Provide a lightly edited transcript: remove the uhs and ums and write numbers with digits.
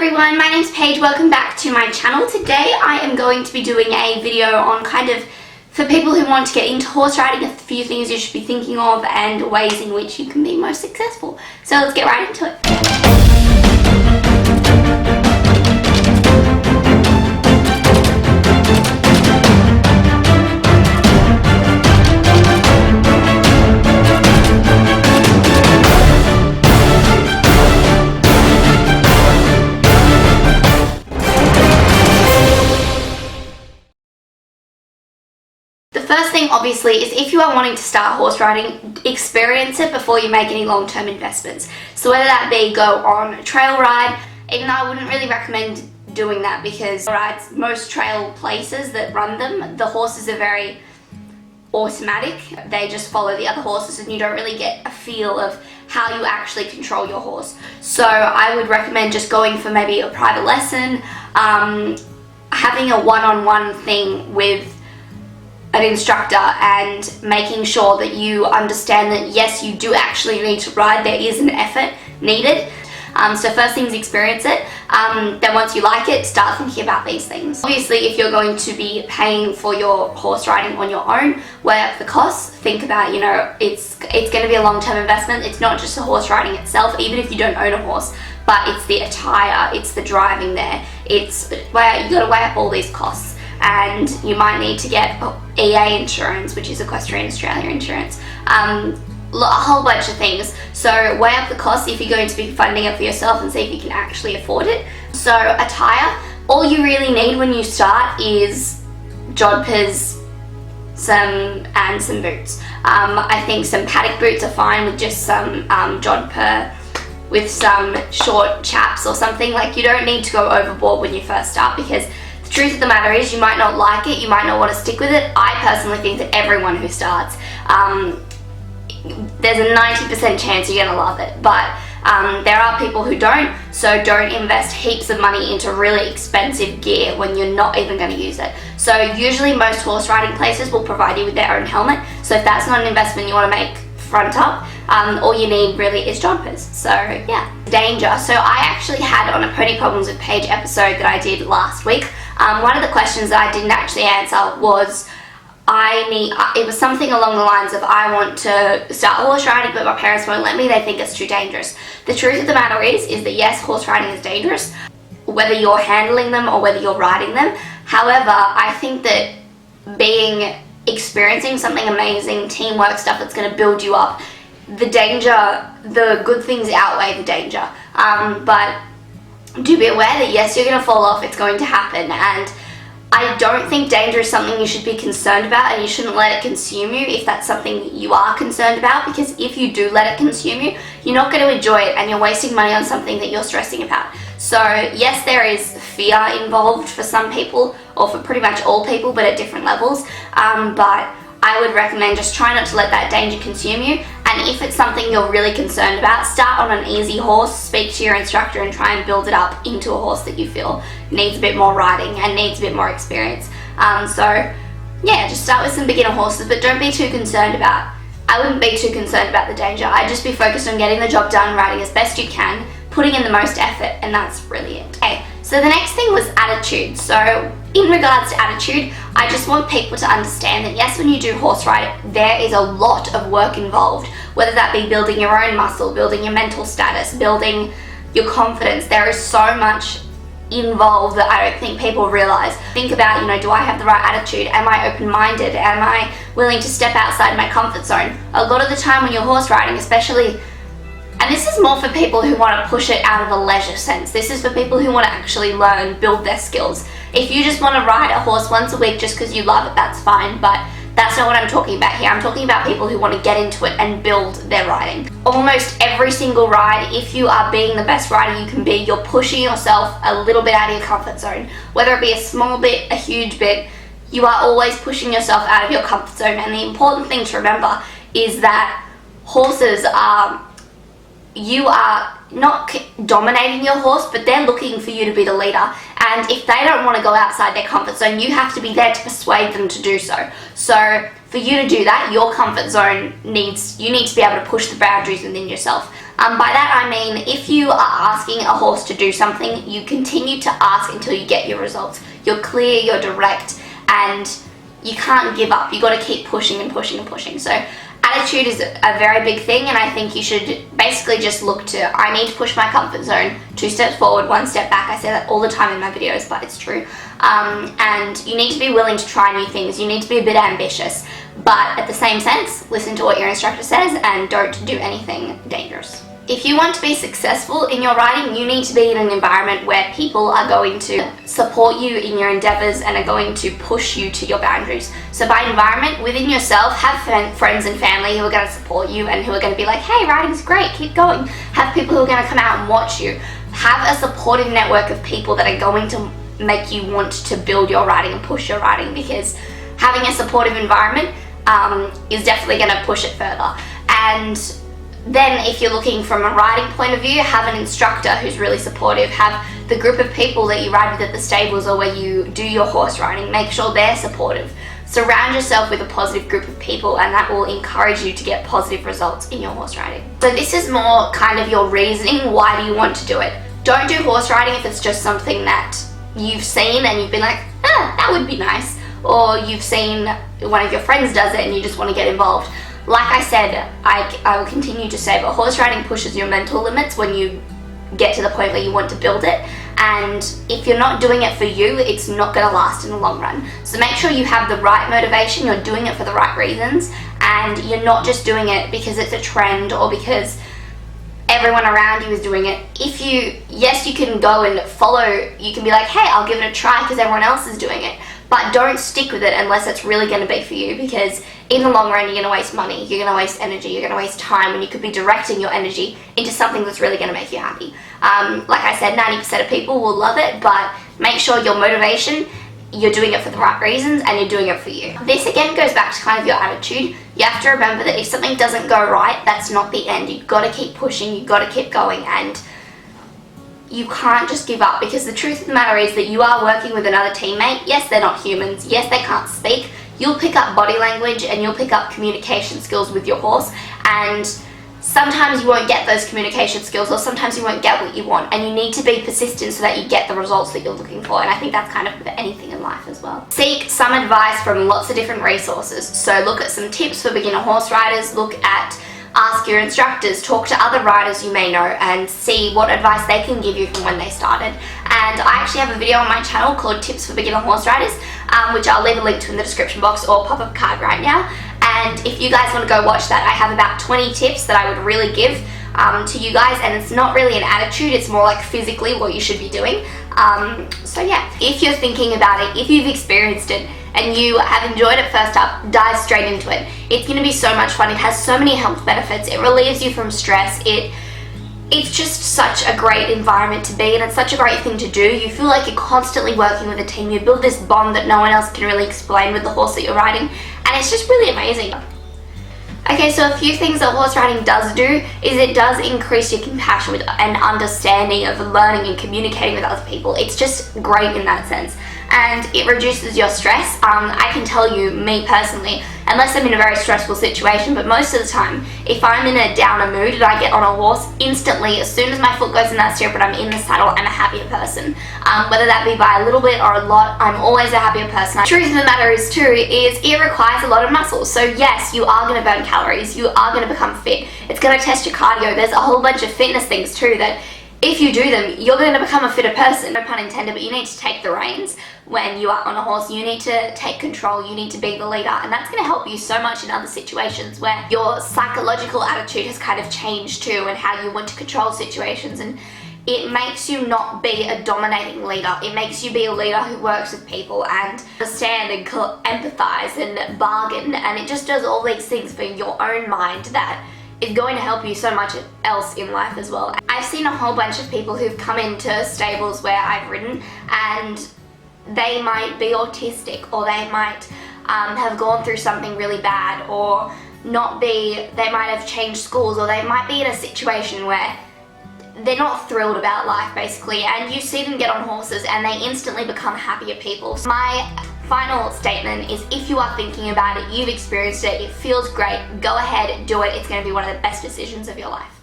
everyone, my name's Paige. Welcome back to my channel. Today I am going to be doing a video on for people who want to get into horse riding, a few things you should be thinking of and ways in which you can be most successful. So let's get right into it. The first thing obviously is if you are wanting to start horse riding, experience it before you make any long-term investments. So whether that be go on a trail ride, even though I wouldn't really recommend doing that because most trail places that run them, the horses are very automatic. They just follow the other horses and you don't really get a feel of how you actually control your horse. So I would recommend just going for maybe a private lesson, having a one-on-one thing with an instructor and making sure that you understand that yes, you do actually need to ride, there is an effort needed. So first things, experience it. Then once you like it, start thinking about these things. Obviously, if you're going to be paying for your horse riding on your own, weigh up the costs. Think about, it's going to be a long-term investment. It's not just the horse riding itself, even if you don't own a horse, but it's the attire, it's the driving there. You got to weigh up all these costs. And you might need to get EA insurance, which is Equestrian Australia insurance, a whole bunch of things. So weigh up the cost if you're going to be funding it for yourself and see if you can actually afford it. So attire, all you really need when you start is jodhpurs, and some boots. I think some paddock boots are fine with just some jodhpur with some short chaps or something. Like, you don't need to go overboard when you first start, because the truth of the matter is you might not like it, you might not want to stick with it. I personally think that everyone who starts, there's a 90% chance you're going to love it, but there are people who don't, so don't invest heaps of money into really expensive gear when you're not even going to use it. So usually most horse riding places will provide you with their own helmet, so if that's not an investment you want to make front up, all you need really is jodhpurs. So yeah. Danger. So I actually had on a Pony Problems with Paige episode that I did last week, one of the questions that I didn't actually answer was it was something along the lines of, I want to start horse riding but my parents won't let me, they think it's too dangerous. The truth of the matter is that yes, horse riding is dangerous, whether you're handling them or whether you're riding them. However, I think that experiencing something amazing, teamwork stuff that's going to build you up, the good things outweigh the danger. But do be aware that yes, you're going to fall off, it's going to happen, and I don't think danger is something you should be concerned about, and you shouldn't let it consume you if that's something you are concerned about, because if you do let it consume you, you're not going to enjoy it and you're wasting money on something that you're stressing about. So yes, there is fear involved for some people, or for pretty much all people, but at different levels, but I would recommend just try not to let that danger consume you. And if it's something you're really concerned about, start on an easy horse, speak to your instructor and try and build it up into a horse that you feel needs a bit more riding and needs a bit more experience. So yeah, just start with some beginner horses, but don't be too concerned about, I wouldn't be too concerned about the danger. I'd just be focused on getting the job done, riding as best you can, putting in the most effort, and that's really it. Okay, so the next thing was attitude. So in regards to attitude, I just want people to understand that yes, when you do horse ride, there is a lot of work involved, whether that be building your own muscle, building your mental status, building your confidence. There is so much involved that I don't think people realize. Think about, do I have the right attitude? Am I open-minded? Am I willing to step outside my comfort zone? A lot of the time when you're horse riding, especially, and this is more for people who want to push it out of a leisure sense. This is for people who want to actually learn, build their skills. If you just want to ride a horse once a week just because you love it, that's fine, but that's not what I'm talking about here. I'm talking about people who want to get into it and build their riding. Almost every single ride, if you are being the best rider you can be, you're pushing yourself a little bit out of your comfort zone. Whether it be a small bit, a huge bit, you are always pushing yourself out of your comfort zone. And the important thing to remember is that horses you are not dominating your horse, but they're looking for you to be the leader. And if they don't want to go outside their comfort zone, you have to be there to persuade them to do so. So for you to do that, your comfort zone you need to be able to push the boundaries within yourself. By that I mean, if you are asking a horse to do something, you continue to ask until you get your results. You're clear, you're direct, and you can't give up. You got to keep pushing and pushing and pushing. So attitude is a very big thing, and I think you should basically just look to, I need to push my comfort zone, 2 steps forward, 1 step back. I say that all the time in my videos, but it's true. And you need to be willing to try new things. You need to be a bit ambitious, but at the same sense, listen to what your instructor says and don't do anything dangerous. If you want to be successful in your riding, you need to be in an environment where people are going to support you in your endeavors and are going to push you to your boundaries. So by environment, within yourself, have friends and family who are going to support you and who are going to be like, hey, riding's great, keep going. Have people who are going to come out and watch you. Have a supportive network of people that are going to make you want to build your riding and push your riding, because having a supportive environment is definitely going to push it further. And then if you're looking from a riding point of view, have an instructor who's really supportive. Have the group of people that you ride with at the stables or where you do your horse riding, make sure they're supportive. Surround yourself with a positive group of people, and that will encourage you to get positive results in your horse riding. So this is more kind of your reasoning, why do you want to do it? Don't do horse riding if it's just something that you've seen and you've been like, that would be nice. Or you've seen one of your friends does it and you just want to get involved. Like I said, I will continue to say, but horse riding pushes your mental limits when you get to the point where you want to build it. And if you're not doing it for you, it's not going to last in the long run. So make sure you have the right motivation, you're doing it for the right reasons, and you're not just doing it because it's a trend or because everyone around you is doing it. Yes, you can go and follow, you can be like, hey, I'll give it a try because everyone else is doing it. But don't stick with it unless it's really going to be for you, because in the long run, you're going to waste money, you're going to waste energy, you're going to waste time when you could be directing your energy into something that's really going to make you happy. Like I said, 90% of people will love it, but make sure your motivation, you're doing it for the right reasons and you're doing it for you. This again goes back to kind of your attitude. You have to remember that if something doesn't go right, that's not the end. You've got to keep pushing, you've got to keep going, and you can't just give up, because the truth of the matter is that you are working with another teammate. Yes, they're not humans. Yes, they can't speak. You'll pick up body language and you'll pick up communication skills with your horse, and sometimes you won't get those communication skills, or sometimes you won't get what you want, and you need to be persistent so that you get the results that you're looking for. And I think that's kind of with anything in life as well. Seek some advice from lots of different resources. So look at some tips for beginner horse riders, ask your instructors, talk to other riders you may know, and see what advice they can give you from when they started. And I actually have a video on my channel called Tips for Beginner Horse Riders, which I'll leave a link to in the description box or pop-up card right now. And if you guys want to go watch that, I have about 20 tips that I would really give to you guys, and it's not really an attitude, it's more like physically what you should be doing. So yeah, if you're thinking about it, if you've experienced it, and you have enjoyed it first up, dive straight into it. It's going to be so much fun. It has so many health benefits. It relieves you from stress. It's just such a great environment to be in. It's such a great thing to do. You feel like you're constantly working with a team. You build this bond that no one else can really explain with the horse that you're riding, and it's just really amazing. Okay, so a few things that horse riding does do is it does increase your compassion and understanding of learning and communicating with other people. It's just great in that sense. And it reduces your stress. I can tell you, me personally, unless I'm in a very stressful situation, but most of the time, if I'm in a downer mood and I get on a horse, instantly, as soon as my foot goes in that stirrup and I'm in the saddle, I'm a happier person. Whether that be by a little bit or a lot, I'm always a happier person. The truth of the matter is too, is it requires a lot of muscle. So yes, you are going to burn calories, you are going to become fit, it's going to test your cardio. There's a whole bunch of fitness things too that if you do them, you're going to become a fitter person. No pun intended, but you need to take the reins when you are on a horse. You need to take control, you need to be the leader, and that's going to help you so much in other situations where your psychological attitude has kind of changed too, and how you want to control situations. And it makes you not be a dominating leader. It makes you be a leader who works with people and understand and empathize and bargain, and it just does all these things for your own mind that is going to help you so much else in life as well. I've seen a whole bunch of people who've come into stables where I've ridden, and they might be autistic, or they might have gone through something really bad, or they might have changed schools, or they might be in a situation where they're not thrilled about life basically, and you see them get on horses and they instantly become happier people. So my final statement is, if you are thinking about it, you've experienced it, it feels great, go ahead, do it. It's going to be one of the best decisions of your life.